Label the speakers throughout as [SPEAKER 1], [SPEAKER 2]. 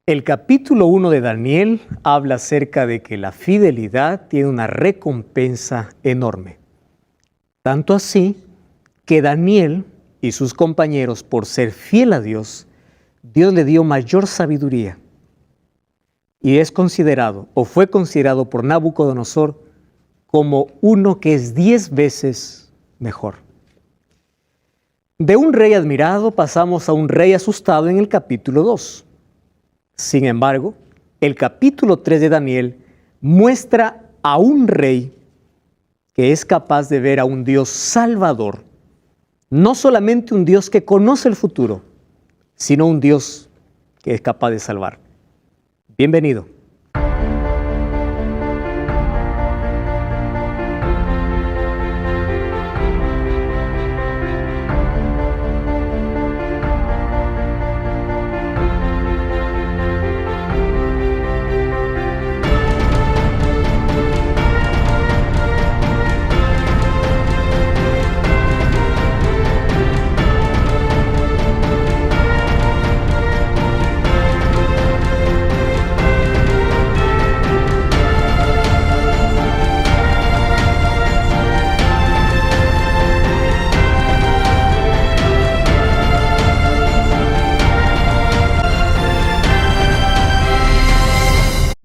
[SPEAKER 1] El capítulo 1 de Daniel habla acerca de que la fidelidad tiene una recompensa enorme. Tanto así que Daniel y sus compañeros, por ser fiel a Dios, Dios le dio mayor sabiduría. Y es considerado, o fue considerado por Nabucodonosor, como uno que es 10 veces mejor. De un rey admirado pasamos a un rey asustado en el capítulo 2. Sin embargo, el capítulo 3 de Daniel muestra a un rey que es capaz de ver a un Dios salvador, no solamente un Dios que conoce el futuro, sino un Dios que es capaz de salvar. Bienvenido.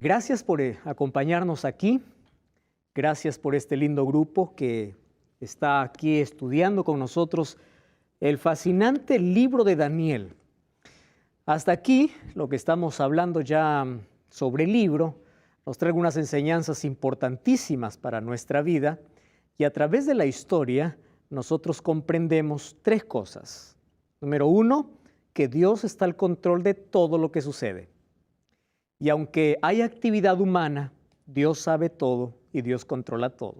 [SPEAKER 1] Gracias por acompañarnos aquí. Gracias por este lindo grupo que está aquí estudiando con nosotros el fascinante libro de Daniel. Hasta aquí, lo que estamos hablando ya sobre el libro, nos trae unas enseñanzas importantísimas para nuestra vida y a través de la historia nosotros comprendemos 3 cosas. Número 1, que Dios está al control de todo lo que sucede. Y aunque hay actividad humana, Dios sabe todo y Dios controla todo.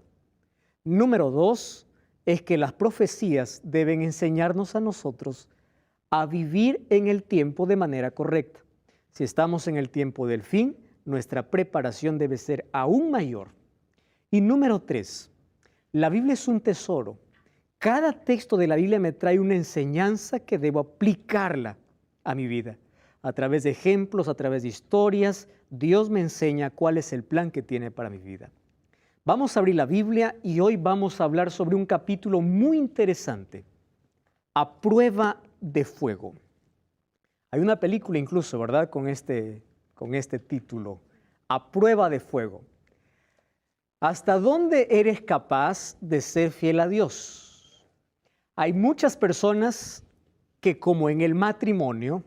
[SPEAKER 1] Número 2, es que las profecías deben enseñarnos a nosotros a vivir en el tiempo de manera correcta. Si estamos en el tiempo del fin, nuestra preparación debe ser aún mayor. Y número 3, la Biblia es un tesoro. Cada texto de la Biblia me trae una enseñanza que debo aplicarla a mi vida. A través de ejemplos, a través de historias, Dios me enseña cuál es el plan que tiene para mi vida. Vamos a abrir la Biblia y hoy vamos a hablar sobre un capítulo muy interesante, A Prueba de Fuego. Hay una película incluso, ¿verdad?, con este título, A Prueba de Fuego. ¿Hasta dónde eres capaz de ser fiel a Dios? Hay muchas personas que, como en el matrimonio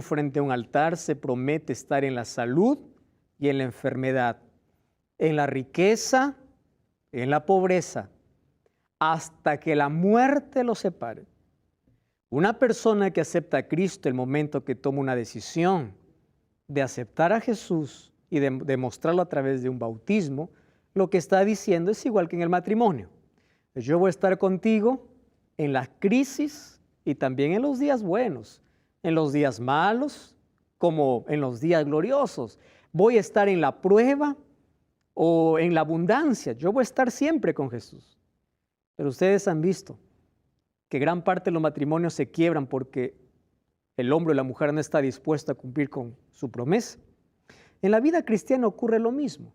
[SPEAKER 1] frente a un altar se promete estar en la salud y en la enfermedad, en la riqueza, en la pobreza, hasta que la muerte los separe. Una persona que acepta a Cristo el momento que toma una decisión de aceptar a Jesús y de demostrarlo a través de un bautismo, lo que está diciendo es igual que en el matrimonio. Yo voy a estar contigo en las crisis y también en los días buenos, en los días malos como en los días gloriosos. Voy a estar en la prueba o en la abundancia. Yo voy a estar siempre con Jesús. Pero ustedes han visto que gran parte de los matrimonios se quiebran porque el hombre o la mujer no está dispuesto a cumplir con su promesa. En la vida cristiana ocurre lo mismo.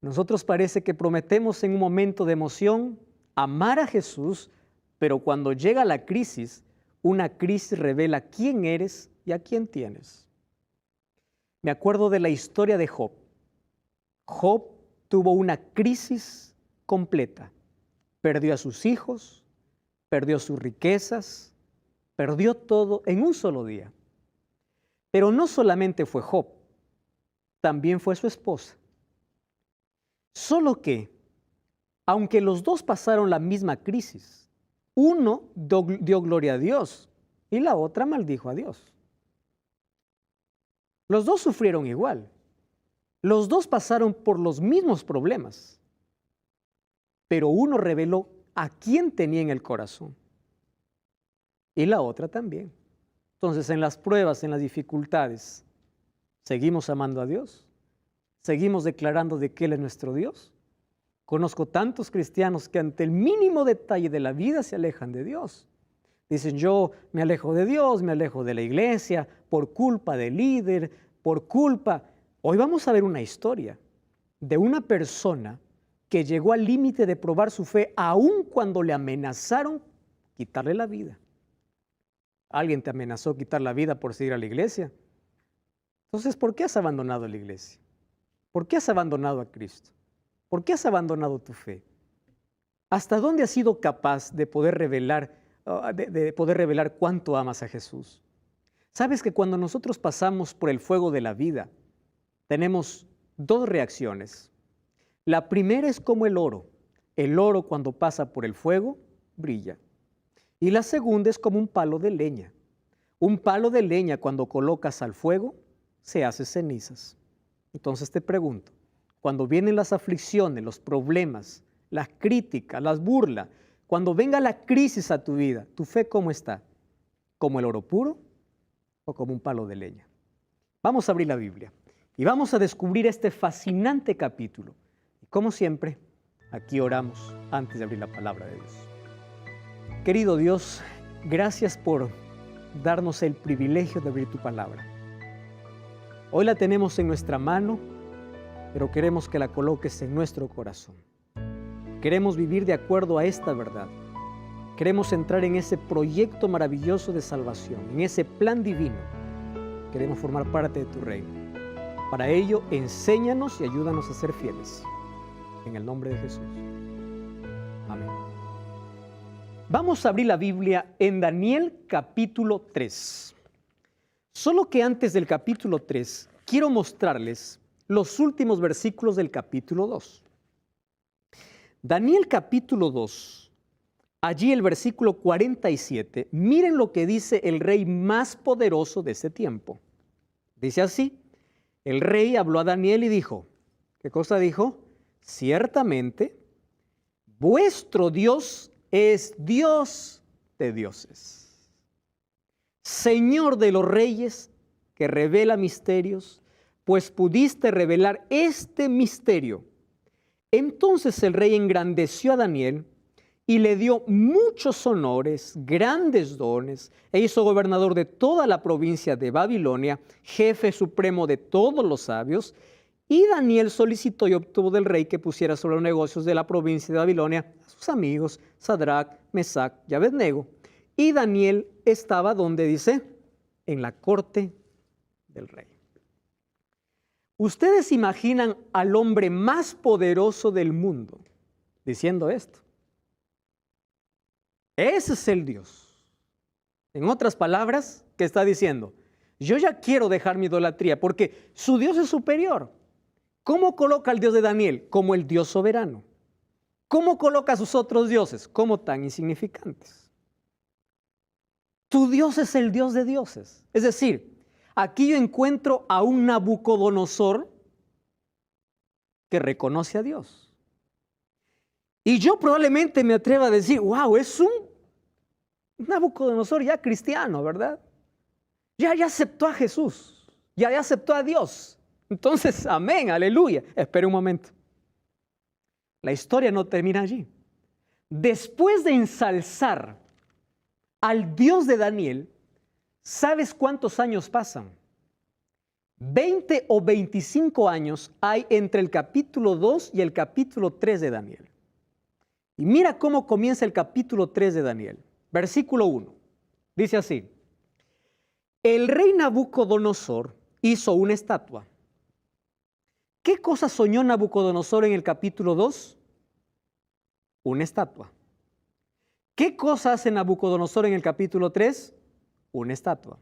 [SPEAKER 1] Nosotros parece que prometemos en un momento de emoción amar a Jesús, pero cuando llega la crisis, una crisis revela quién eres y a quién tienes. Me acuerdo de la historia de Job. Job tuvo una crisis completa. Perdió a sus hijos, perdió sus riquezas, perdió todo en un solo día. Pero no solamente fue Job, también fue su esposa. Solo que, aunque los dos pasaron la misma crisis, uno dio gloria a Dios y la otra maldijo a Dios. Los dos sufrieron igual. Los dos pasaron por los mismos problemas. Pero uno reveló a quién tenía en el corazón. Y la otra también. Entonces, en las pruebas, en las dificultades, ¿seguimos amando a Dios? ¿Seguimos declarando de que Él es nuestro Dios? Conozco tantos cristianos que ante el mínimo detalle de la vida se alejan de Dios. Dicen, yo me alejo de Dios, me alejo de la iglesia, por culpa del líder, por culpa. Hoy vamos a ver una historia de una persona que llegó al límite de probar su fe aun cuando le amenazaron quitarle la vida. ¿Alguien te amenazó quitar la vida por seguir a la iglesia? Entonces, ¿por qué has abandonado la iglesia? ¿Por qué has abandonado a Cristo? ¿Por qué has abandonado tu fe? ¿Hasta dónde has sido capaz de poder revelar cuánto amas a Jesús? Sabes que cuando nosotros pasamos por el fuego de la vida, tenemos dos reacciones. La primera es como el oro. El oro cuando pasa por el fuego, brilla. Y la segunda es como un palo de leña. Un palo de leña cuando colocas al fuego, se hace cenizas. Entonces te pregunto, cuando vienen las aflicciones, los problemas, las críticas, las burlas, cuando venga la crisis a tu vida, ¿tu fe cómo está? ¿Como el oro puro o como un palo de leña? Vamos a abrir la Biblia y vamos a descubrir este fascinante capítulo. Y como siempre, aquí oramos antes de abrir la palabra de Dios. Querido Dios, gracias por darnos el privilegio de abrir tu palabra. Hoy la tenemos en nuestra mano, pero queremos que la coloques en nuestro corazón. Queremos vivir de acuerdo a esta verdad. Queremos entrar en ese proyecto maravilloso de salvación, en ese plan divino. Queremos formar parte de tu reino. Para ello, enséñanos y ayúdanos a ser fieles. En el nombre de Jesús. Amén. Vamos a abrir la Biblia en Daniel capítulo 3. Solo que antes del capítulo 3, quiero mostrarles los últimos versículos del capítulo 2. Daniel capítulo 2, allí el versículo 47, miren lo que dice el rey más poderoso de ese tiempo. Dice así, el rey habló a Daniel y dijo, ¿qué cosa dijo? Ciertamente, vuestro Dios es Dios de dioses, Señor de los reyes, que revela misterios, pues pudiste revelar este misterio. Entonces el rey engrandeció a Daniel y le dio muchos honores, grandes dones, e hizo gobernador de toda la provincia de Babilonia, jefe supremo de todos los sabios. Y Daniel solicitó y obtuvo del rey que pusiera sobre los negocios de la provincia de Babilonia a sus amigos, Sadrac, Mesac y Abednego. Y Daniel estaba, ¿dónde dice? En la corte del rey. Ustedes imaginan al hombre más poderoso del mundo diciendo esto. Ese es el Dios. En otras palabras, ¿qué está diciendo? Yo ya quiero dejar mi idolatría porque su Dios es superior. ¿Cómo coloca al Dios de Daniel? Como el Dios soberano. ¿Cómo coloca a sus otros dioses? Como tan insignificantes. Tu Dios es el Dios de dioses. Es decir, aquí yo encuentro a un Nabucodonosor que reconoce a Dios. Y yo probablemente me atrevo a decir, wow, es un Nabucodonosor ya cristiano, ¿verdad? Ya aceptó a Jesús, ya aceptó a Dios. Entonces, amén, aleluya. Espera un momento. La historia no termina allí. Después de ensalzar al Dios de Daniel, ¿sabes cuántos años pasan? 20 o 25 años hay entre el capítulo 2 y el capítulo 3 de Daniel. Y mira cómo comienza el capítulo 3 de Daniel. Versículo 1. Dice así. El rey Nabucodonosor hizo una estatua. ¿Qué cosa soñó Nabucodonosor en el capítulo 2? Una estatua. ¿Qué cosa hace Nabucodonosor en el capítulo 3? Una estatua.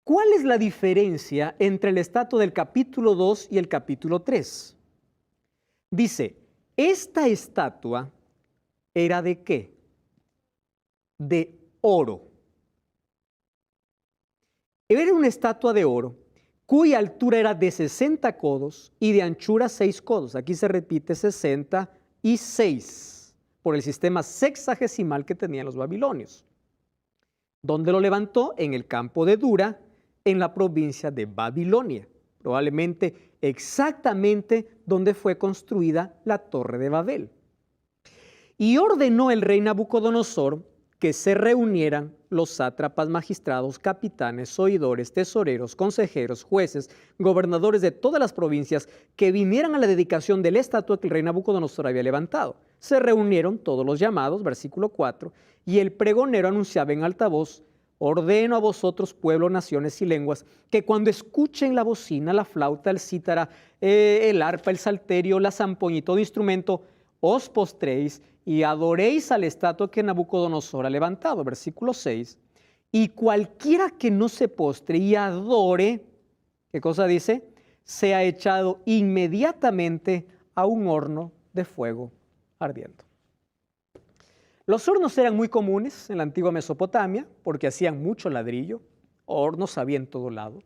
[SPEAKER 1] ¿Cuál es la diferencia entre la estatua del capítulo 2 y el capítulo 3? Dice, esta estatua era ¿de qué? De oro. Era una estatua de oro cuya altura era de 60 codos y de anchura 6 codos. Aquí se repite 66 por el sistema sexagesimal que tenían los babilonios. ¿Dónde lo levantó? En el campo de Dura, en la provincia de Babilonia, probablemente exactamente donde fue construida la Torre de Babel. Y ordenó el rey Nabucodonosor que se reunieran los sátrapas, magistrados, capitanes, oidores, tesoreros, consejeros, jueces, gobernadores de todas las provincias, que vinieran a la dedicación de la estatua que el rey Nabucodonosor había levantado. Se reunieron todos los llamados, versículo 4, y el pregonero anunciaba en alta voz: ordeno a vosotros, pueblo, naciones y lenguas, que cuando escuchen la bocina, la flauta, el cítara, el arpa, el salterio, la zampoña y todo instrumento, os postréis y adoréis a la estatua que Nabucodonosor ha levantado. Versículo 6. Y cualquiera que no se postre y adore, ¿qué cosa dice? Sea echado inmediatamente a un horno de fuego ardiendo. Los hornos eran muy comunes en la antigua Mesopotamia porque hacían mucho ladrillo. Hornos había en todo lado.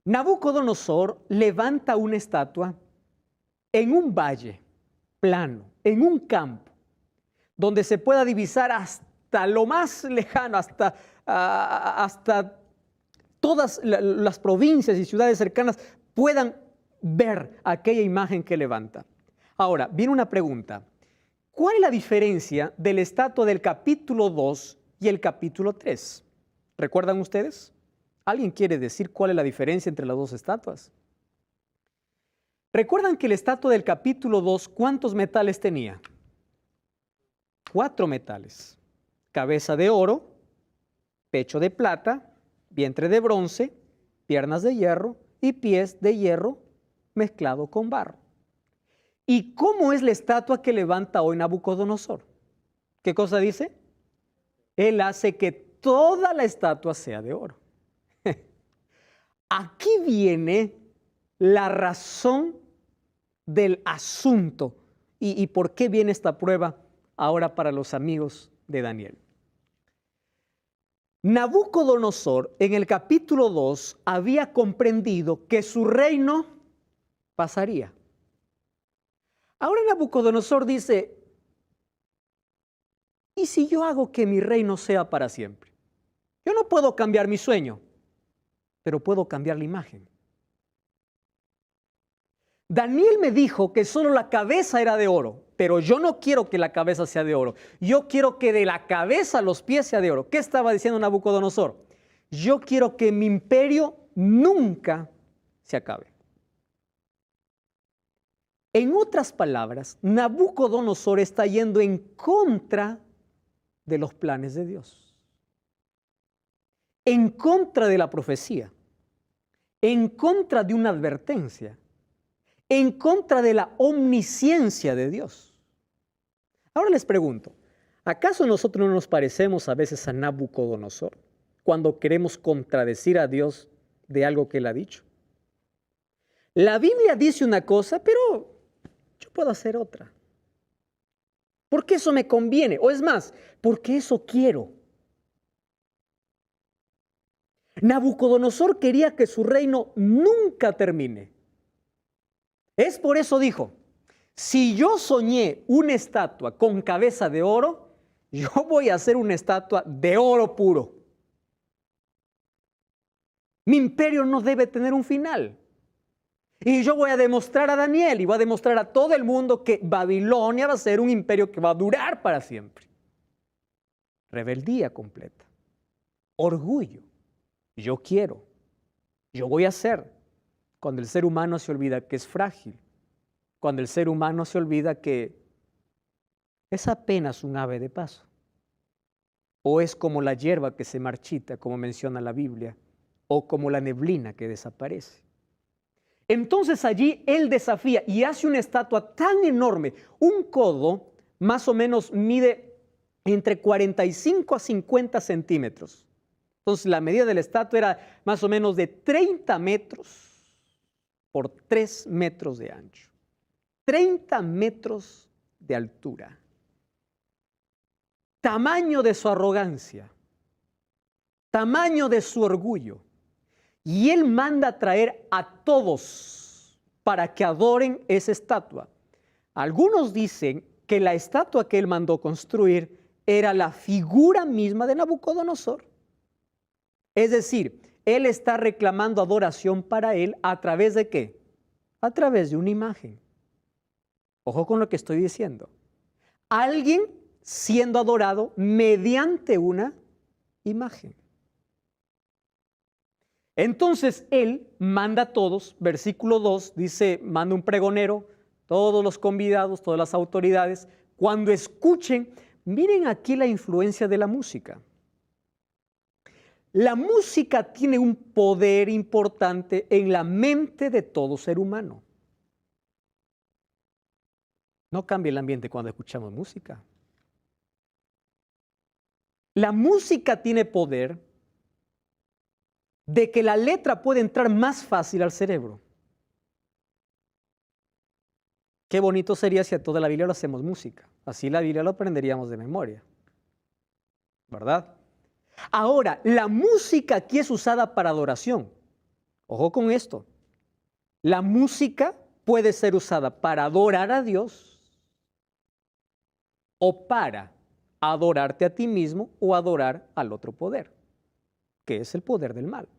[SPEAKER 1] Nabucodonosor levanta una estatua en un valle plano, en un campo, donde se pueda divisar hasta lo más lejano, hasta todas las provincias y ciudades cercanas puedan ver aquella imagen que levanta. Ahora, viene una pregunta. ¿Cuál es la diferencia de la estatua del capítulo 2 y el capítulo 3? ¿Recuerdan ustedes? ¿Alguien quiere decir cuál es la diferencia entre las dos estatuas? ¿Recuerdan que la estatua del capítulo 2, cuántos metales tenía? 4 metales. Cabeza de oro, pecho de plata, vientre de bronce, piernas de hierro y pies de hierro mezclado con barro. ¿Y cómo es la estatua que levanta hoy Nabucodonosor? ¿Qué cosa dice? Él hace que toda la estatua sea de oro. Aquí viene la razón del asunto y por qué viene esta prueba ahora para los amigos de Daniel. Nabucodonosor en el capítulo 2 había comprendido que su reino pasaría. Ahora Nabucodonosor dice: ¿y si yo hago que mi reino sea para siempre? Yo no puedo cambiar mi sueño, pero puedo cambiar la imagen. Daniel me dijo que solo la cabeza era de oro, pero yo no quiero que la cabeza sea de oro. Yo quiero que de la cabeza a los pies sea de oro. ¿Qué estaba diciendo Nabucodonosor? Yo quiero que mi imperio nunca se acabe. En otras palabras, Nabucodonosor está yendo en contra de los planes de Dios, en contra de la profecía, en contra de una advertencia, en contra de la omnisciencia de Dios. Ahora les pregunto, ¿acaso nosotros no nos parecemos a veces a Nabucodonosor cuando queremos contradecir a Dios de algo que Él ha dicho? La Biblia dice una cosa, pero yo puedo hacer otra. Porque eso me conviene, o es más, porque eso quiero. Nabucodonosor quería que su reino nunca termine. Es por eso dijo: si yo soñé una estatua con cabeza de oro, yo voy a hacer una estatua de oro puro. Mi imperio no debe tener un final. Y yo voy a demostrar a Daniel y voy a demostrar a todo el mundo que Babilonia va a ser un imperio que va a durar para siempre. Rebeldía completa. Orgullo. Yo quiero. Yo voy a hacer. Cuando el ser humano se olvida que es frágil. Cuando el ser humano se olvida que es apenas un ave de paso. O es como la hierba que se marchita, como menciona la Biblia. O como la neblina que desaparece. Entonces allí él desafía y hace una estatua tan enorme, un codo más o menos mide entre 45 a 50 centímetros. Entonces la medida de la estatua era más o menos de 30 metros por 3 metros de ancho. 30 metros de altura. Tamaño de su arrogancia, tamaño de su orgullo. Y él manda a traer a todos para que adoren esa estatua. Algunos dicen que la estatua que él mandó construir era la figura misma de Nabucodonosor. Es decir, él está reclamando adoración para él ¿a través de qué? A través de una imagen. Ojo con lo que estoy diciendo. Alguien siendo adorado mediante una imagen. Entonces Él manda a todos, versículo 2 dice, manda un pregonero, todos los convidados, todas las autoridades, cuando escuchen, miren aquí la influencia de la música. La música tiene un poder importante en la mente de todo ser humano. No cambia el ambiente cuando escuchamos música. La música tiene poder de que la letra puede entrar más fácil al cerebro. Qué bonito sería si a toda la Biblia lo hacemos música. Así la Biblia lo aprenderíamos de memoria. ¿Verdad? Ahora, la música aquí es usada para adoración. Ojo con esto. La música puede ser usada para adorar a Dios o para adorarte a ti mismo o adorar al otro poder, que es el poder del mal.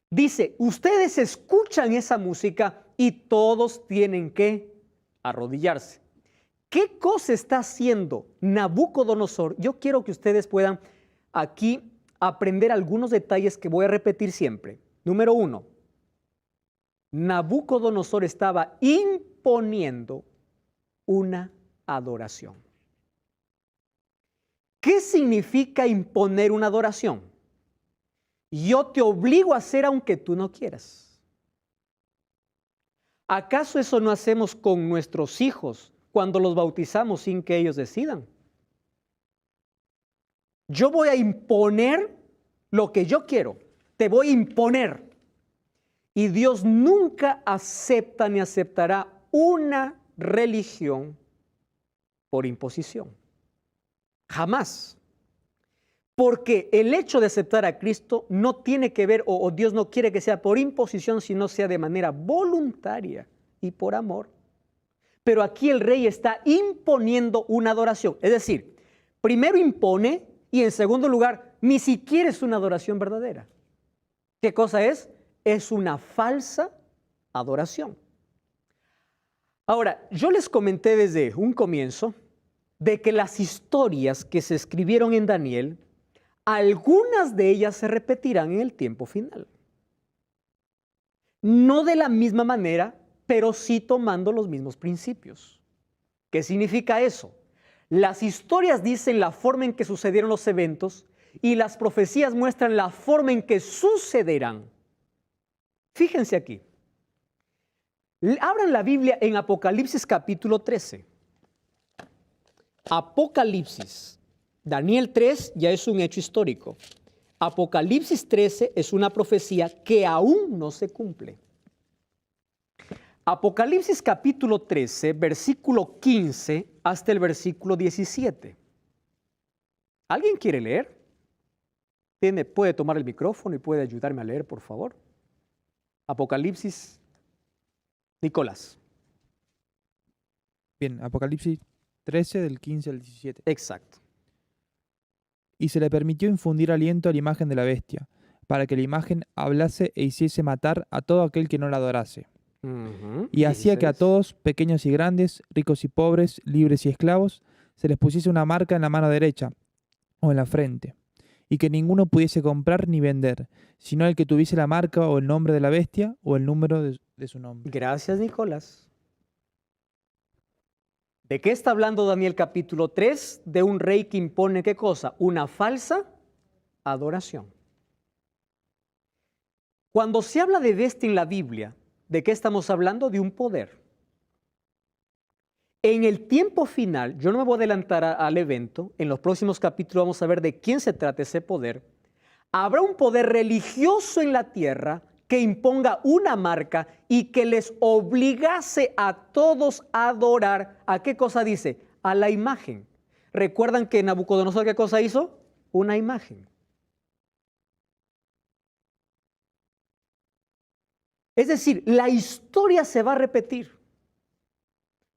[SPEAKER 1] Dice, ustedes escuchan esa música y todos tienen que arrodillarse. ¿Qué cosa está haciendo Nabucodonosor? Yo quiero que ustedes puedan aquí aprender algunos detalles que voy a repetir siempre. Número 1, Nabucodonosor estaba imponiendo una adoración. ¿Qué significa imponer una adoración? Yo te obligo a hacer aunque tú no quieras. ¿Acaso eso no hacemos con nuestros hijos cuando los bautizamos sin que ellos decidan? Yo voy a imponer lo que yo quiero. Te voy a imponer. Y Dios nunca acepta ni aceptará una religión por imposición. Jamás. Porque el hecho de aceptar a Cristo no tiene que ver, o Dios no quiere que sea por imposición, sino sea de manera voluntaria y por amor. Pero aquí el rey está imponiendo una adoración. Es decir, primero impone y en segundo lugar, ni siquiera es una adoración verdadera. ¿Qué cosa es? Es una falsa adoración. Ahora, yo les comenté desde un comienzo de que las historias que se escribieron en Daniel, algunas de ellas se repetirán en el tiempo final. No de la misma manera, pero sí tomando los mismos principios. ¿Qué significa eso? Las historias dicen la forma en que sucedieron los eventos y las profecías muestran la forma en que sucederán. Fíjense aquí. Abran la Biblia en Apocalipsis capítulo 13. Apocalipsis. Daniel 3 ya es un hecho histórico. Apocalipsis 13 es una profecía que aún no se cumple. Apocalipsis capítulo 13, versículo 15 hasta el versículo 17. ¿Alguien quiere leer? Puede tomar el micrófono y puede ayudarme a leer, por favor. Apocalipsis, Nicolás.
[SPEAKER 2] Bien, Apocalipsis 13 del 15 al 17.
[SPEAKER 1] Exacto.
[SPEAKER 2] Y se le permitió infundir aliento a la imagen de la bestia, para que la imagen hablase e hiciese matar a todo aquel que no la adorase. Y hacía que a
[SPEAKER 1] 16.
[SPEAKER 2] todos, pequeños y grandes, ricos y pobres, libres y esclavos, se les pusiese una marca en la mano derecha o en la frente, y que ninguno pudiese comprar ni vender, sino el que tuviese la marca o el nombre de la bestia o el número de su nombre.
[SPEAKER 1] Gracias, Nicolás. ¿De qué está hablando Daniel capítulo 3? De un rey que impone, ¿qué cosa? Una falsa adoración. Cuando se habla de bestia en la Biblia, ¿de qué estamos hablando? De un poder. En el tiempo final, yo no me voy a adelantar al evento, en los próximos capítulos vamos a ver de quién se trata ese poder. Habrá un poder religioso en la tierra que imponga una marca y que les obligase a todos a adorar. ¿A qué cosa dice? A la imagen. ¿Recuerdan que Nabucodonosor qué cosa hizo? Una imagen. Es decir, la historia se va a repetir.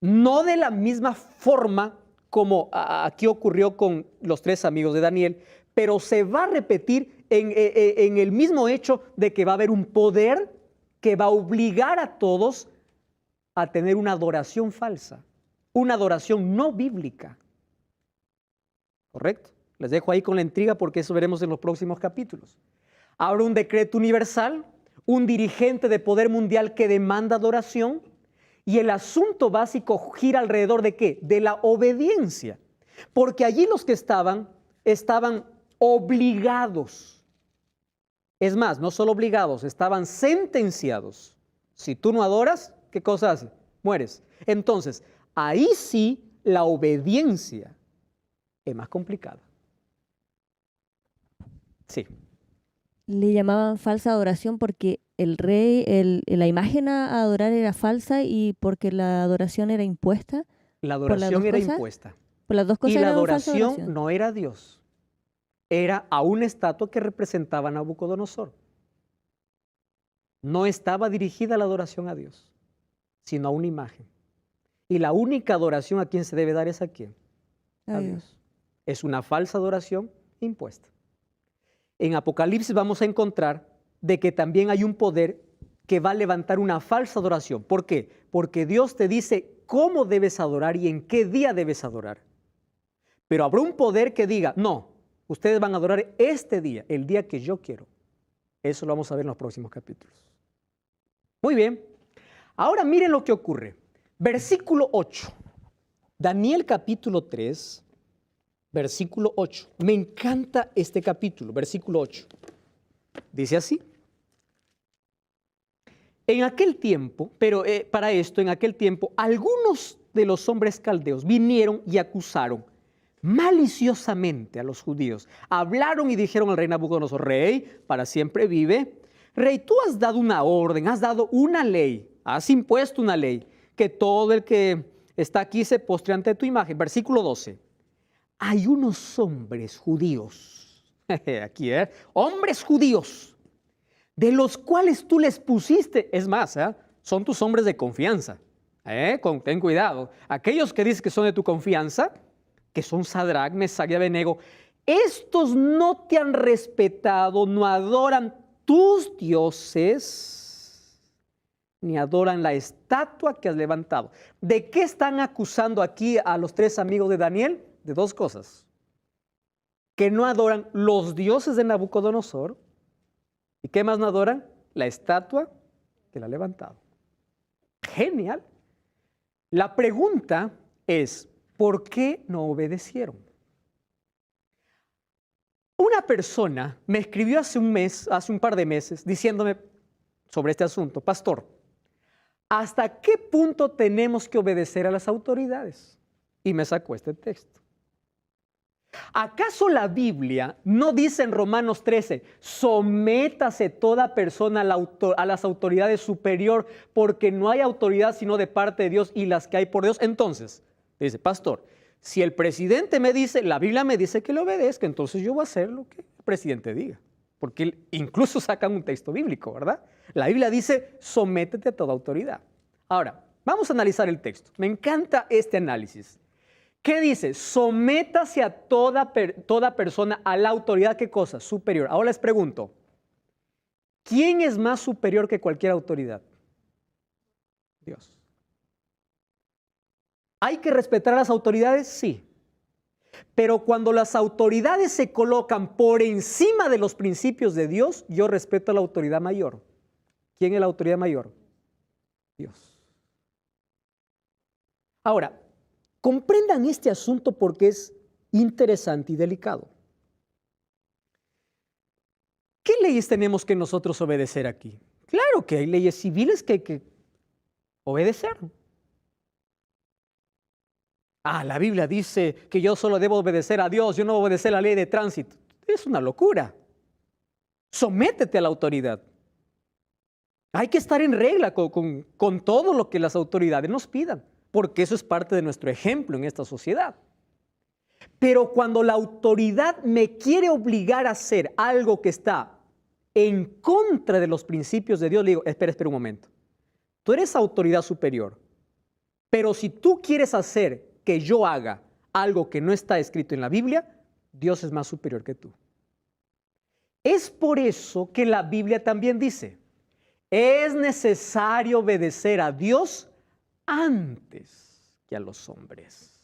[SPEAKER 1] No de la misma forma como aquí ocurrió con los 3 amigos de Daniel, pero se va a repetir en el mismo hecho de que va a haber un poder que va a obligar a todos a tener una adoración falsa, una adoración no bíblica. ¿Correcto? Les dejo ahí con la intriga porque eso veremos en los próximos capítulos. Habrá un decreto universal, un dirigente de poder mundial que demanda adoración, y el asunto básico gira alrededor ¿de qué? De la obediencia. Porque allí los que estaban obligados. Es más, no solo obligados, estaban sentenciados. Si tú no adoras, ¿qué cosa hace? Mueres. Entonces, ahí sí la obediencia es más complicada. Sí.
[SPEAKER 3] Le llamaban falsa adoración porque el rey, la imagen a adorar era falsa y porque la adoración era impuesta.
[SPEAKER 1] La adoración era impuesta.
[SPEAKER 3] Por las dos cosas.
[SPEAKER 1] Y la
[SPEAKER 3] era falsa
[SPEAKER 1] adoración no era a Dios. Era a una estatua que representaba a Nabucodonosor. No estaba dirigida la adoración a Dios, sino a una imagen. Y la única adoración a quien se debe dar es a quién. A Dios. Es una falsa adoración impuesta. En Apocalipsis vamos a encontrar de que también hay un poder que va a levantar una falsa adoración. ¿Por qué? Porque Dios te dice cómo debes adorar y en qué día debes adorar. Pero habrá un poder que diga, no, ustedes van a adorar este día, el día que yo quiero. Eso lo vamos a ver en los próximos capítulos. Muy bien. Ahora miren lo que ocurre. Versículo 8. Daniel capítulo 3, versículo 8. Me encanta este capítulo, versículo 8. Dice así. En aquel tiempo, en aquel tiempo, algunos de los hombres caldeos vinieron y acusaron maliciosamente a los judíos. Hablaron y dijeron al rey Nabucodonosor, rey, para siempre vive. Rey, tú has dado una orden, has dado una ley, has impuesto una ley, que todo el que está aquí se postre ante tu imagen. Versículo 12. Hay unos hombres judíos, aquí, hombres judíos, de los cuales tú les pusiste, es más, son tus hombres de confianza. Ten cuidado. Aquellos que dices que son de tu confianza, que son Sadrach, Mesach y Abednego, estos no te han respetado, no adoran tus dioses, ni adoran la estatua que has levantado. ¿De qué están acusando aquí a los tres amigos de Daniel? De dos cosas. Que no adoran los dioses de Nabucodonosor. ¿Y qué más no adoran? La estatua que la ha levantado. Genial. La pregunta es, ¿por qué no obedecieron? Una persona me escribió hace un par de meses, diciéndome sobre este asunto, pastor, ¿hasta qué punto tenemos que obedecer a las autoridades? Y me sacó este texto. ¿Acaso la Biblia no dice en Romanos 13, sométase toda persona a las autoridades superior, porque no hay autoridad sino de parte de Dios y las que hay por Dios? Entonces, dice, pastor, si el presidente me dice, la Biblia me dice que le obedezca, entonces yo voy a hacer lo que el presidente diga. Porque incluso sacan un texto bíblico, ¿verdad? La Biblia dice, sométete a toda autoridad. Ahora, vamos a analizar el texto. Me encanta este análisis. ¿Qué dice? Sométase a toda persona a la autoridad, ¿qué cosa? Superior. Ahora les pregunto, ¿quién es más superior que cualquier autoridad? Dios. ¿Hay que respetar a las autoridades? Sí. Pero cuando las autoridades se colocan por encima de los principios de Dios, yo respeto a la autoridad mayor. ¿Quién es la autoridad mayor? Dios. Ahora, comprendan este asunto porque es interesante y delicado. ¿Qué leyes tenemos que nosotros obedecer aquí? Claro que hay leyes civiles que hay que obedecer. La Biblia dice que yo solo debo obedecer a Dios, yo no obedecer la ley de tránsito. Es una locura. Sométete a la autoridad. Hay que estar en regla con todo lo que las autoridades nos pidan, porque eso es parte de nuestro ejemplo en esta sociedad. Pero cuando la autoridad me quiere obligar a hacer algo que está en contra de los principios de Dios, le digo, espera un momento. Tú eres autoridad superior, pero si tú quieres hacer que yo haga algo que no está escrito en la Biblia, Dios es más superior que tú. Es por eso que la Biblia también dice, es necesario obedecer a Dios antes que a los hombres.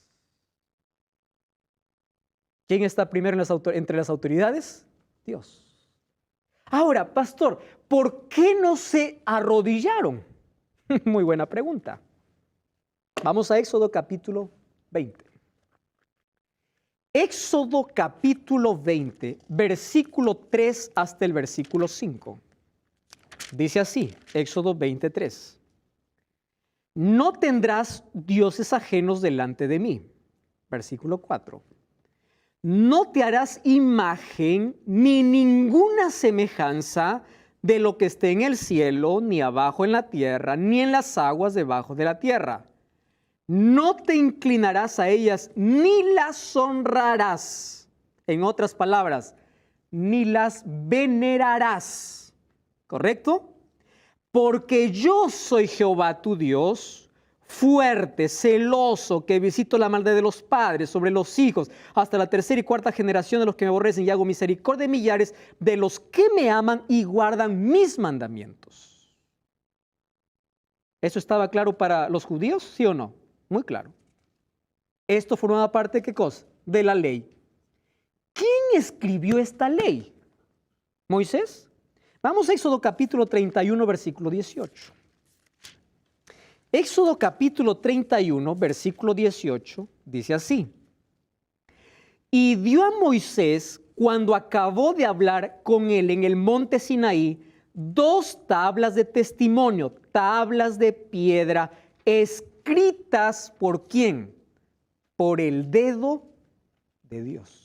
[SPEAKER 1] ¿Quién está primero entre las autoridades? Dios. Ahora, pastor, ¿por qué no se arrodillaron? Muy buena pregunta. Vamos a Éxodo capítulo 20. Éxodo capítulo 20, versículo 3 hasta el versículo 5. Dice así, Éxodo 23. No tendrás dioses ajenos delante de mí. Versículo 4. No te harás imagen ni ninguna semejanza de lo que esté en el cielo, ni abajo en la tierra, ni en las aguas debajo de la tierra. No te inclinarás a ellas, ni las honrarás. En otras palabras, ni las venerarás. ¿Correcto? Porque yo soy Jehová tu Dios, fuerte, celoso, que visito la maldad de los padres sobre los hijos, hasta la tercera y cuarta generación de los que me aborrecen, y hago misericordia de millares de los que me aman y guardan mis mandamientos. ¿Eso estaba claro para los judíos, sí o no? Muy claro. Esto formaba parte, ¿qué cosa? De la ley. ¿Quién escribió esta ley? ¿Moisés? Vamos a Éxodo capítulo 31, versículo 18. Éxodo capítulo 31, versículo 18, dice así. Y dio a Moisés, cuando acabó de hablar con él en el monte Sinaí, 2 tablas de testimonio, tablas de piedra, escritas ¿por quién? Por el dedo de Dios.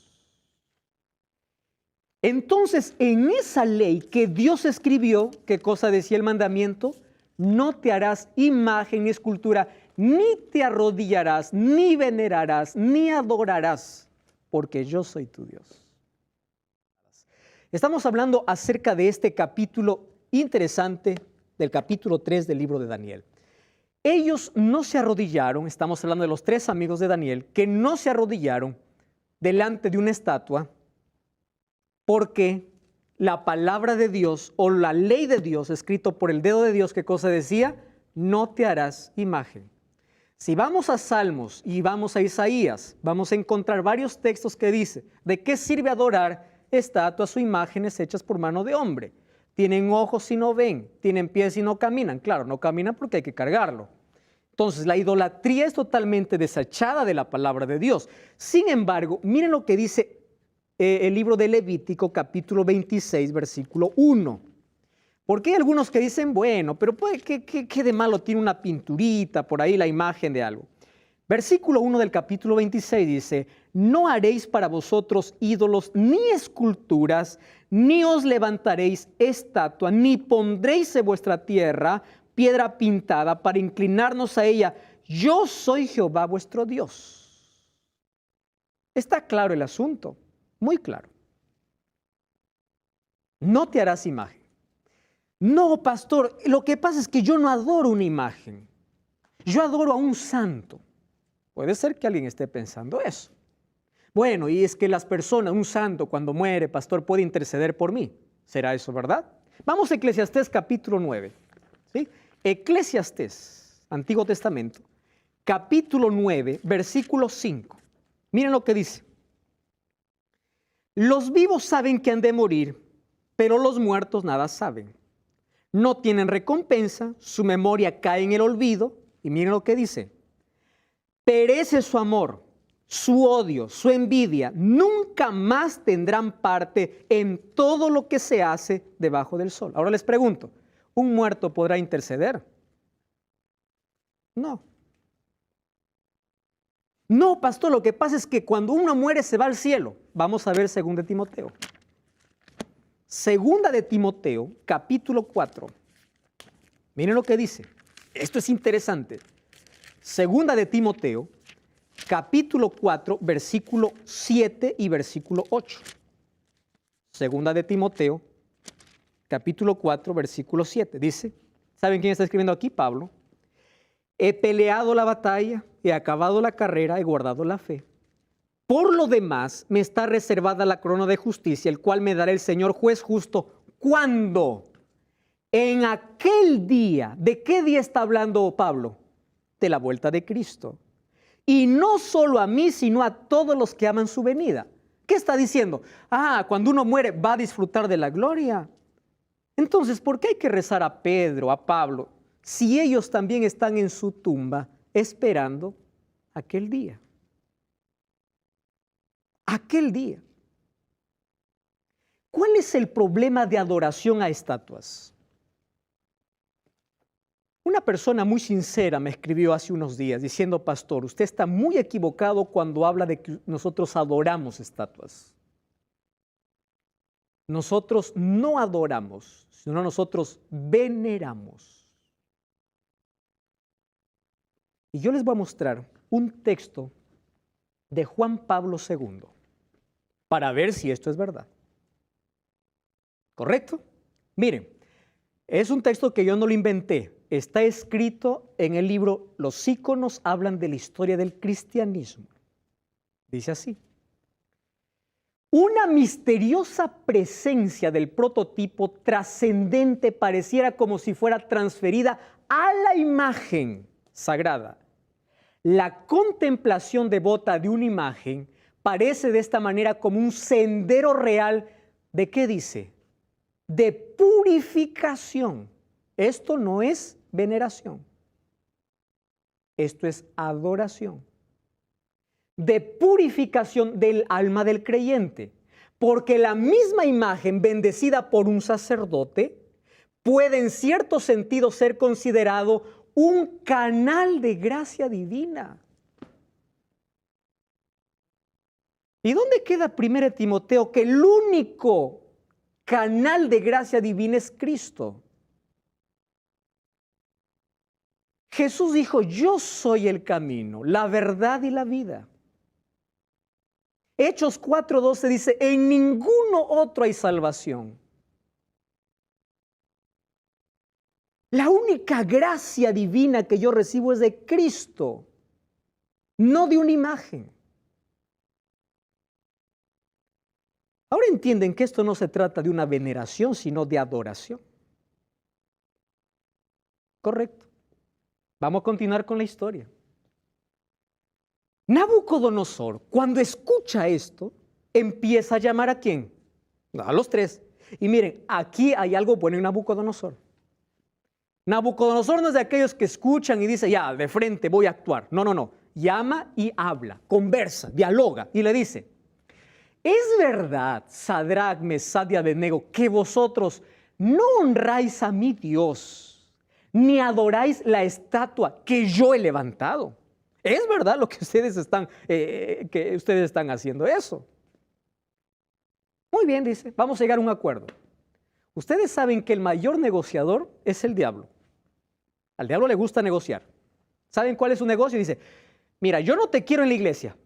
[SPEAKER 1] Entonces, en esa ley que Dios escribió, ¿qué cosa decía el mandamiento? No te harás imagen ni escultura, ni te arrodillarás, ni venerarás, ni adorarás, porque yo soy tu Dios. Estamos hablando acerca de este capítulo interesante, del capítulo 3 del libro de Daniel. Ellos no se arrodillaron, estamos hablando de los 3 amigos de Daniel, que no se arrodillaron delante de una estatua, porque la palabra de Dios o la ley de Dios, escrito por el dedo de Dios, ¿qué cosa decía? No te harás imagen. Si vamos a Salmos y vamos a Isaías, vamos a encontrar varios textos que dice, ¿de qué sirve adorar estatuas o imágenes hechas por mano de hombre? Tienen ojos y no ven, tienen pies y no caminan. Claro, no caminan porque hay que cargarlo. Entonces, la idolatría es totalmente desechada de la palabra de Dios. Sin embargo, miren lo que dice el libro de Levítico, capítulo 26, versículo 1. Porque hay algunos que dicen, bueno, pero ¿qué de malo tiene una pinturita por ahí, la imagen de algo? Versículo 1 del capítulo 26 dice, no haréis para vosotros ídolos ni esculturas, ni os levantaréis estatua, ni pondréis en vuestra tierra piedra pintada para inclinarnos a ella. Yo soy Jehová vuestro Dios. Está claro el asunto. Muy claro. No te harás imagen. No, pastor, lo que pasa es que yo no adoro una imagen. Yo adoro a un santo. Puede ser que alguien esté pensando eso. Bueno, y es que las personas, un santo cuando muere, pastor, puede interceder por mí. ¿Será eso verdad? Vamos a Eclesiastés capítulo 9. ¿Sí? Eclesiastés, Antiguo Testamento, capítulo 9, versículo 5. Miren lo que dice. Los vivos saben que han de morir, pero los muertos nada saben. No tienen recompensa, su memoria cae en el olvido. Y miren lo que dice. Perece su amor, su odio, su envidia. Nunca más tendrán parte en todo lo que se hace debajo del sol. Ahora les pregunto, ¿un muerto podrá interceder? No. No, pastor, lo que pasa es que cuando uno muere se va al cielo. Vamos a ver 2 de Timoteo. 2 de Timoteo, capítulo 4. Miren lo que dice. Esto es interesante. 2 de Timoteo, capítulo 4, versículo 7 y versículo 8. 2 de Timoteo, capítulo 4, versículo 7. Dice, ¿saben quién está escribiendo aquí? Pablo. He peleado la batalla, he acabado la carrera, he guardado la fe. Por lo demás, me está reservada la corona de justicia, el cual me dará el Señor juez justo. ¿Cuándo? En aquel día. ¿De qué día está hablando Pablo? De la vuelta de Cristo. Y no solo a mí, sino a todos los que aman su venida. ¿Qué está diciendo? Ah, cuando uno muere va a disfrutar de la gloria. Entonces, ¿por qué hay que rezar a Pedro, a Pablo, si ellos también están en su tumba esperando aquel día? Aquel día. ¿Cuál es el problema de adoración a estatuas? Una persona muy sincera me escribió hace unos días diciendo, pastor, usted está muy equivocado cuando habla de que nosotros adoramos estatuas. Nosotros no adoramos, sino nosotros veneramos. Y yo les voy a mostrar un texto de Juan Pablo II para ver si esto es verdad. ¿Correcto? Miren, es un texto que yo no lo inventé. Está escrito en el libro Los íconos hablan de la historia del cristianismo. Dice así. Una misteriosa presencia del prototipo trascendente pareciera como si fuera transferida a la imagen sagrada. La contemplación devota de una imagen parece de esta manera como un sendero real de, ¿qué dice? De purificación. Esto no es veneración. Esto es adoración. De purificación del alma del creyente. Porque la misma imagen bendecida por un sacerdote puede en cierto sentido ser considerado un canal de gracia divina. ¿Y dónde queda 1 Timoteo? Que el único canal de gracia divina es Cristo. Jesús dijo, yo soy el camino, la verdad y la vida. Hechos 4:12 dice, en ninguno otro hay salvación. La única gracia divina que yo recibo es de Cristo, no de una imagen. Ahora entienden que esto no se trata de una veneración, sino de adoración. Correcto. Vamos a continuar con la historia. Nabucodonosor, cuando escucha esto, empieza a llamar ¿a quién? A los tres. Y miren, aquí hay algo bueno en Nabucodonosor. Nabucodonosor no es de aquellos que escuchan y dicen, ya, de frente voy a actuar. No, no, no. Llama y habla, conversa, dialoga y le dice, ¿es verdad, Sadrach, Mesach y Abednego, que vosotros no honráis a mi Dios, ni adoráis la estatua que yo he levantado? Es verdad lo que ustedes están haciendo eso. Muy bien, dice, vamos a llegar a un acuerdo. Ustedes saben que el mayor negociador es el diablo. Al diablo le gusta negociar. ¿Saben cuál es su negocio? Dice, mira, yo no te quiero en la iglesia.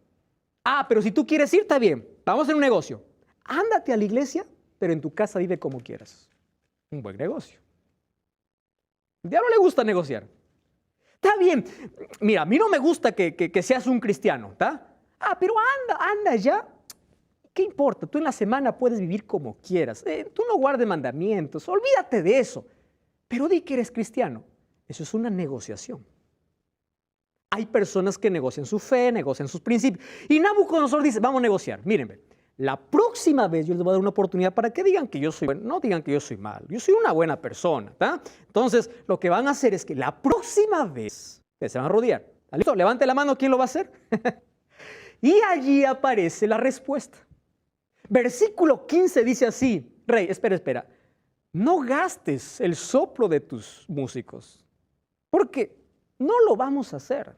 [SPEAKER 1] Ah, pero si tú quieres ir, está bien. Vamos a hacer un negocio. Ándate a la iglesia, pero en tu casa vive como quieras. Un buen negocio. Al diablo le gusta negociar. Está bien. Mira, a mí no me gusta que seas un cristiano, ¿está? Ah, pero anda ya. ¿Qué importa? Tú en la semana puedes vivir como quieras. Tú no guardes mandamientos. Olvídate de eso. Pero di que eres cristiano. Eso es una negociación. Hay personas que negocian su fe, negocian sus principios. Y Nabucodonosor dice, vamos a negociar. Mírenme, la próxima vez yo les voy a dar una oportunidad para que digan que yo soy bueno. No digan que yo soy malo. Yo soy una buena persona. ¿Tá? Entonces, lo que van a hacer es que la próxima vez se van a rodear. ¿Listo? Levante la mano, ¿quién lo va a hacer? Y allí aparece la respuesta. Versículo 15 dice así, rey, espera, no gastes el soplo de tus músicos, porque no lo vamos a hacer.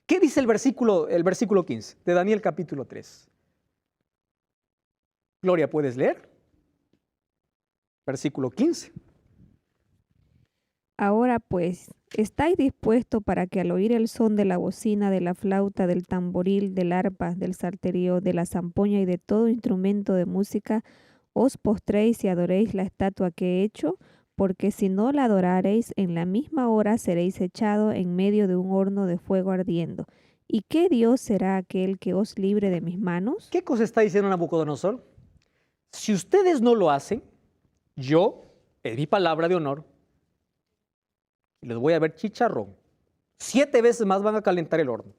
[SPEAKER 1] ¿Qué dice el versículo 15 de Daniel capítulo 3? Gloria, ¿puedes leer? Versículo 15.
[SPEAKER 4] Ahora pues, ¿estáis dispuestos para que al oír el son de la bocina, de la flauta, del tamboril, del arpa, del salterio, de la zampoña y de todo instrumento de música, os postréis y adoréis la estatua que he hecho? Porque si no la adorareis, en la misma hora seréis echados en medio de un horno de fuego ardiendo. ¿Y qué Dios será aquel que os libre de mis manos?
[SPEAKER 1] ¿Qué cosa está diciendo Nabucodonosor? Si ustedes no lo hacen, yo, en mi palabra de honor, les voy a ver chicharrón. 7 veces más van a calentar el horno.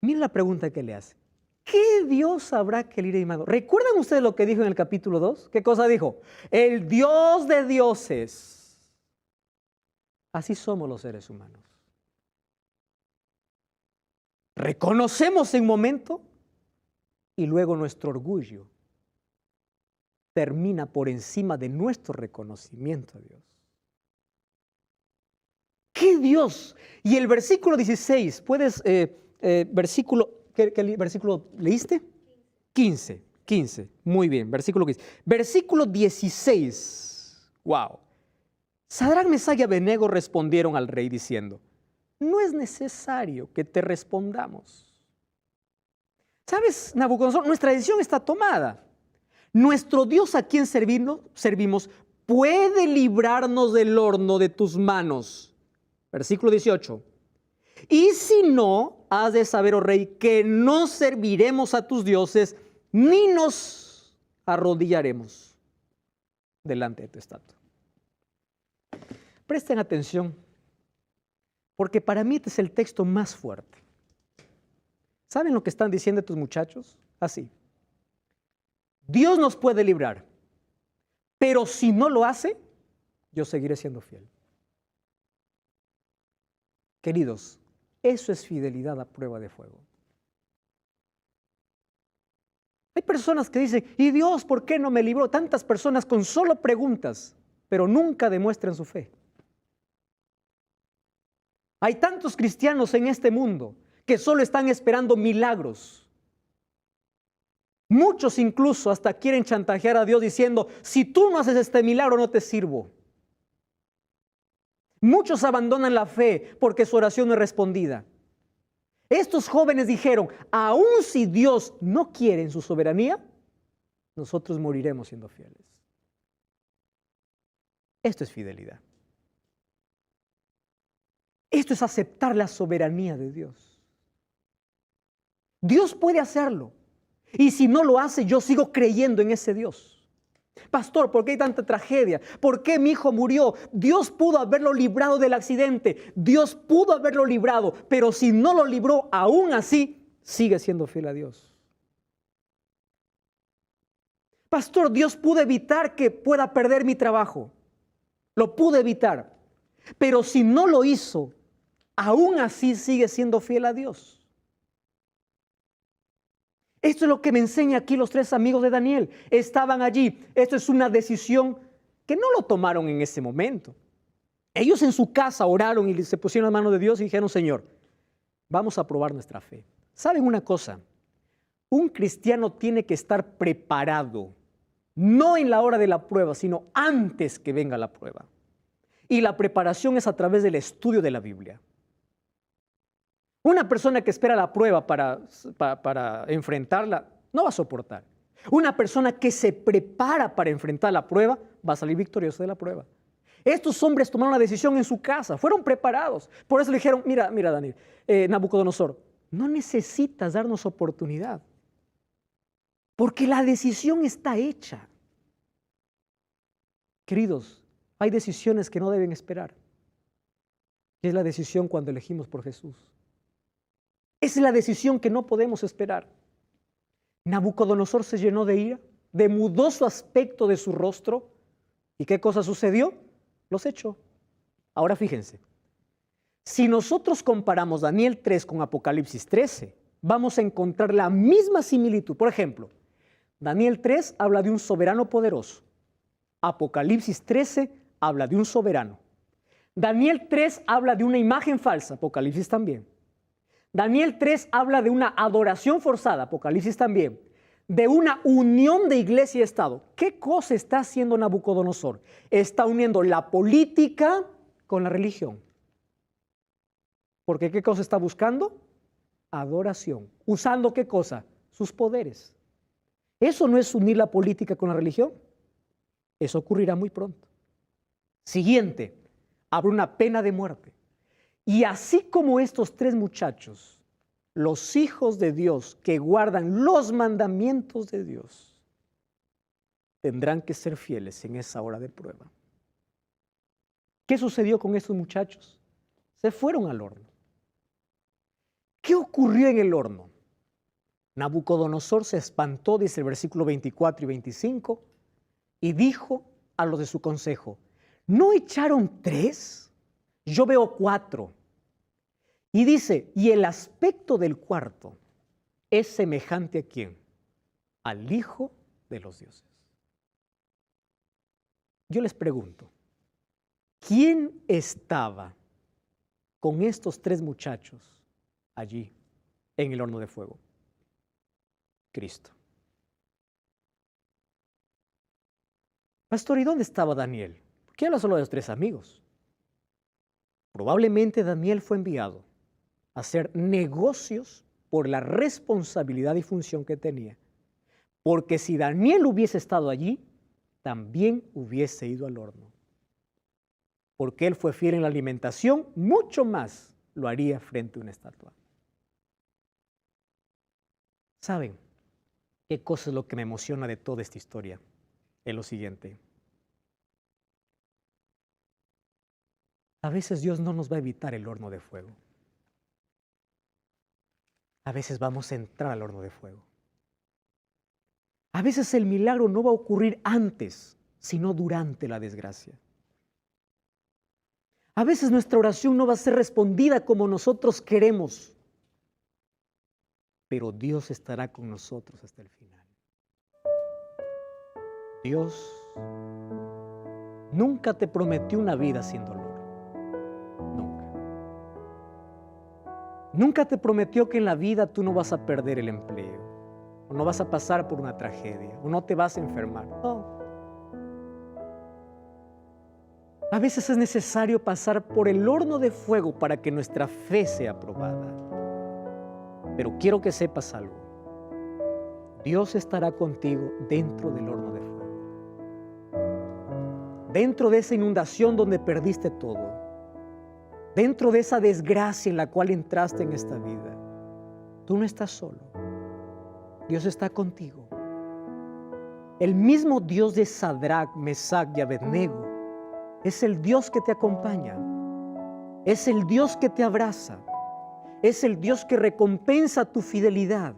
[SPEAKER 1] Miren la pregunta que le hace. ¿qué Dios habrá que ir animado? ¿Recuerdan ustedes lo que dijo en el capítulo 2? ¿Qué cosa dijo? El Dios de dioses. Así somos los seres humanos. Reconocemos en momento y luego nuestro orgullo termina por encima de nuestro reconocimiento a Dios. ¿Qué Dios? Y el versículo 16, ¿puedes, ¿qué versículo leíste? 15, muy bien, versículo 15. Versículo 16, wow. Sadrac, Mesach y Abednego respondieron al rey diciendo, no es necesario que te respondamos. ¿Sabes, Nabucodonosor? Nuestra decisión está tomada. Nuestro Dios a quien servimos puede librarnos del horno de tus manos. Versículo 18. Y si no, has de saber, oh rey, que no serviremos a tus dioses, ni nos arrodillaremos delante de tu estatua. Presten atención, porque para mí este es el texto más fuerte. ¿Saben lo que están diciendo estos muchachos? Así. Dios nos puede librar, pero si no lo hace, yo seguiré siendo fiel. Queridos, eso es fidelidad a prueba de fuego. Hay personas que dicen, ¿y Dios por qué no me libró? Tantas personas con solo preguntas, pero nunca demuestran su fe. Hay tantos cristianos en este mundo que solo están esperando milagros. Muchos incluso hasta quieren chantajear a Dios diciendo, si tú no haces este milagro no te sirvo. Muchos abandonan la fe porque su oración no es respondida. Estos jóvenes dijeron, aun si Dios no quiere en su soberanía, nosotros moriremos siendo fieles. Esto es fidelidad. Esto es aceptar la soberanía de Dios. Dios puede hacerlo. Y si no lo hace, yo sigo creyendo en ese Dios. Pastor, ¿por qué hay tanta tragedia? ¿Por qué mi hijo murió? Dios pudo haberlo librado del accidente. Dios pudo haberlo librado. Pero si no lo libró, aún así, sigue siendo fiel a Dios. Pastor, Dios pudo evitar que pueda perder mi trabajo. Lo pudo evitar. Pero si no lo hizo, aún así sigue siendo fiel a Dios. Esto es lo que me enseña aquí los tres amigos de Daniel. Estaban allí. Esto es una decisión que no lo tomaron en ese momento. Ellos en su casa oraron y se pusieron en las manos de Dios y dijeron, Señor, vamos a probar nuestra fe. ¿Saben una cosa? Un cristiano tiene que estar preparado, no en la hora de la prueba, sino antes que venga la prueba. Y la preparación es a través del estudio de la Biblia. Una persona que espera la prueba para enfrentarla no va a soportar. Una persona que se prepara para enfrentar la prueba va a salir victorioso de la prueba. Estos hombres tomaron la decisión en su casa, fueron preparados. Por eso le dijeron, mira Daniel, Nabucodonosor, no necesitas darnos oportunidad, porque la decisión está hecha. Queridos, hay decisiones que no deben esperar. Y es la decisión cuando elegimos por Jesús. Esa es la decisión que no podemos esperar. Nabucodonosor se llenó de ira, demudó su aspecto de su rostro. ¿Y qué cosa sucedió? Los echó. Ahora fíjense, si nosotros comparamos Daniel 3 con Apocalipsis 13, vamos a encontrar la misma similitud. Por ejemplo, Daniel 3 habla de un soberano poderoso. Apocalipsis 13 habla de un soberano. Daniel 3 habla de una imagen falsa, Apocalipsis también. Daniel 3 habla de una adoración forzada, Apocalipsis también. De una unión de iglesia y Estado. ¿Qué cosa está haciendo Nabucodonosor? Está uniendo la política con la religión. Porque ¿qué cosa está buscando? Adoración. ¿Usando qué cosa? Sus poderes. ¿Eso no es unir la política con la religión? Eso ocurrirá muy pronto. Siguiente, habrá una pena de muerte. Y así como estos tres muchachos, los hijos de Dios que guardan los mandamientos de Dios, tendrán que ser fieles en esa hora de prueba. ¿Qué sucedió con estos muchachos? Se fueron al horno. ¿Qué ocurrió en el horno? Nabucodonosor se espantó, dice el versículo 24 y 25, y dijo a los de su consejo, ¿no echaron 3? Yo veo 4. Y dice, y el aspecto del cuarto es semejante a ¿quién? Al Hijo de los dioses. Yo les pregunto, ¿quién estaba con estos 3 muchachos allí en el horno de fuego? Cristo. Pastor, ¿y dónde estaba Daniel? ¿Por qué habla solo de los 3 amigos? Probablemente Daniel fue enviado a hacer negocios por la responsabilidad y función que tenía. Porque si Daniel hubiese estado allí, también hubiese ido al horno. Porque él fue fiel en la alimentación, mucho más lo haría frente a una estatua. ¿Saben qué cosa es lo que me emociona de toda esta historia? Es lo siguiente. A veces Dios no nos va a evitar el horno de fuego. A veces vamos a entrar al horno de fuego. A veces el milagro no va a ocurrir antes, sino durante la desgracia. A veces nuestra oración no va a ser respondida como nosotros queremos, pero Dios estará con nosotros hasta el final. Dios nunca te prometió una vida sin dolor. Nunca. Nunca te prometió que en la vida tú no vas a perder el empleo, o no vas a pasar por una tragedia, o no te vas a enfermar. No. A veces es necesario pasar por el horno de fuego para que nuestra fe sea probada. Pero quiero que sepas algo. Dios estará contigo dentro del horno de fuego. Dentro de esa inundación donde perdiste todo. Dentro de esa desgracia en la cual entraste en esta vida. Tú no estás solo. Dios está contigo. El mismo Dios de Sadrach, Mesach y Abednego es el Dios que te acompaña. Es el Dios que te abraza. Es el Dios que recompensa tu fidelidad.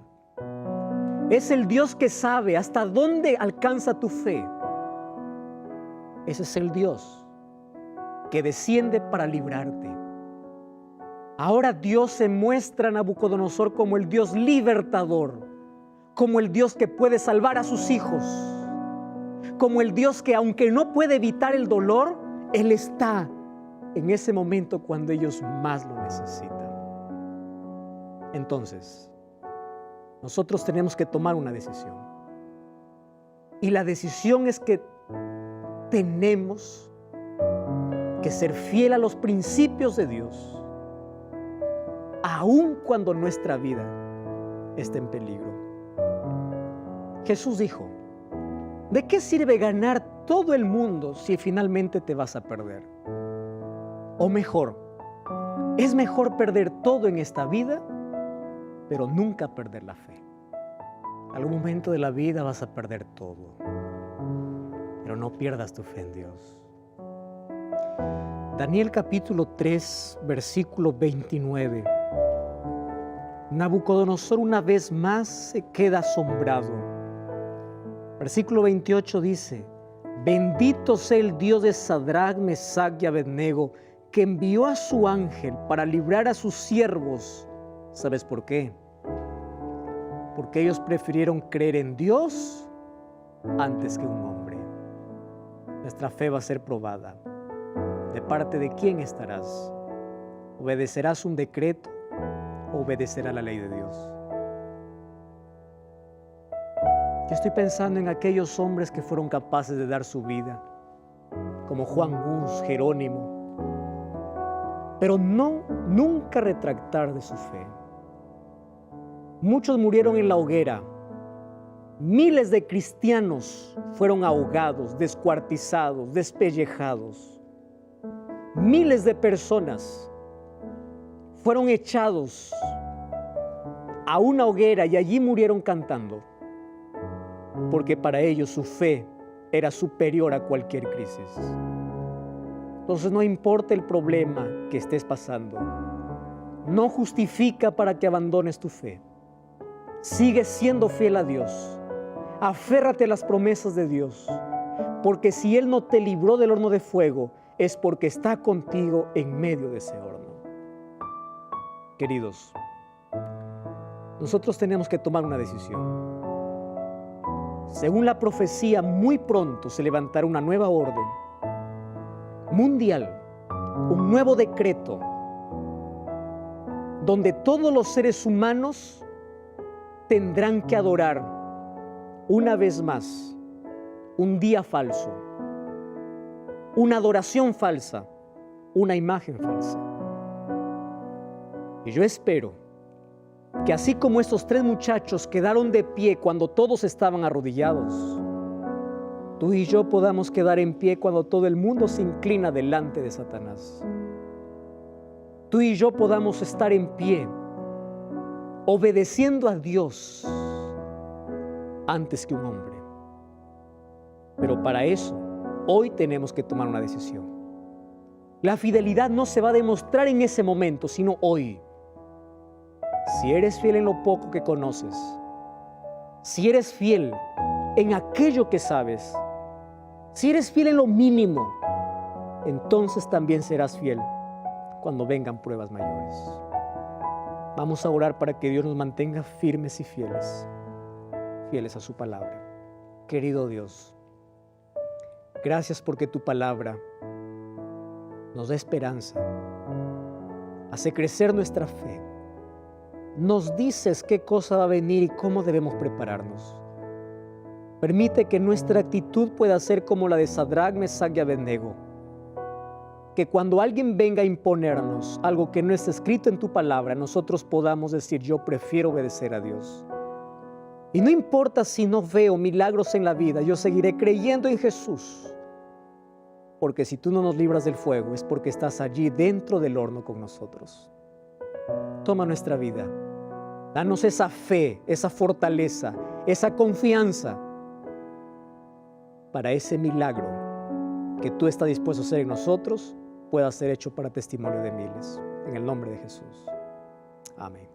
[SPEAKER 1] Es el Dios que sabe hasta dónde alcanza tu fe. Ese es el Dios que desciende para librarte. Ahora Dios se muestra a Nabucodonosor como el Dios libertador, como el Dios que puede salvar a sus hijos, como el Dios que, aunque no puede evitar el dolor, Él está en ese momento cuando ellos más lo necesitan. Entonces, nosotros tenemos que tomar una decisión. Y la decisión es que tenemos que ser fiel a los principios de Dios, aun cuando nuestra vida esté en peligro. Jesús dijo, ¿de qué sirve ganar todo el mundo si finalmente te vas a perder? O mejor, es mejor perder todo en esta vida, pero nunca perder la fe. En algún momento de la vida vas a perder todo, pero no pierdas tu fe en Dios. Daniel capítulo 3, versículo 29. Nabucodonosor una vez más se queda asombrado. Versículo 28 dice, bendito sea el Dios de Sadrach, Mesach y Abednego, que envió a su ángel para librar a sus siervos. ¿Sabes por qué? Porque ellos prefirieron creer en Dios antes que un hombre. Nuestra fe va a ser probada. ¿De parte de quién estarás? ¿Obedecerás un decreto o obedecerás la ley de Dios? Yo estoy pensando en aquellos hombres que fueron capaces de dar su vida, como Juan Hus, Jerónimo, pero nunca retractar de su fe. Muchos murieron en la hoguera. Miles de cristianos fueron ahogados, descuartizados, despellejados. Miles de personas fueron echados a una hoguera y allí murieron cantando, porque para ellos su fe era superior a cualquier crisis. Entonces no importa el problema que estés pasando, no justifica para que abandones tu fe. Sigue siendo fiel a Dios. Aférrate a las promesas de Dios, porque si Él no te libró del horno de fuego, es porque está contigo en medio de ese horno. Queridos, nosotros tenemos que tomar una decisión. Según la profecía, muy pronto se levantará una nueva orden mundial, un nuevo decreto, donde todos los seres humanos tendrán que adorar una vez más un día falso, una adoración falsa, una imagen falsa. Y yo espero que así como estos 3 muchachos quedaron de pie cuando todos estaban arrodillados, tú y yo podamos quedar en pie cuando todo el mundo se inclina delante de Satanás. Tú y yo podamos estar en pie, obedeciendo a Dios antes que un hombre. Pero para eso, hoy tenemos que tomar una decisión. La fidelidad no se va a demostrar en ese momento, sino hoy. Si eres fiel en lo poco que conoces, si eres fiel en aquello que sabes, si eres fiel en lo mínimo, entonces también serás fiel cuando vengan pruebas mayores. Vamos a orar para que Dios nos mantenga firmes y fieles a su palabra. Querido Dios, gracias porque tu palabra nos da esperanza, hace crecer nuestra fe. Nos dices qué cosa va a venir y cómo debemos prepararnos. Permite que nuestra actitud pueda ser como la de Sadrac, Mesac y Abednego. Que cuando alguien venga a imponernos algo que no está escrito en tu palabra, nosotros podamos decir: yo prefiero obedecer a Dios. Y no importa si no veo milagros en la vida, yo seguiré creyendo en Jesús. Porque si tú no nos libras del fuego, es porque estás allí dentro del horno con nosotros. Toma nuestra vida. Danos esa fe, esa fortaleza, esa confianza para ese milagro que tú estás dispuesto a hacer en nosotros, pueda ser hecho para testimonio de miles. En el nombre de Jesús. Amén.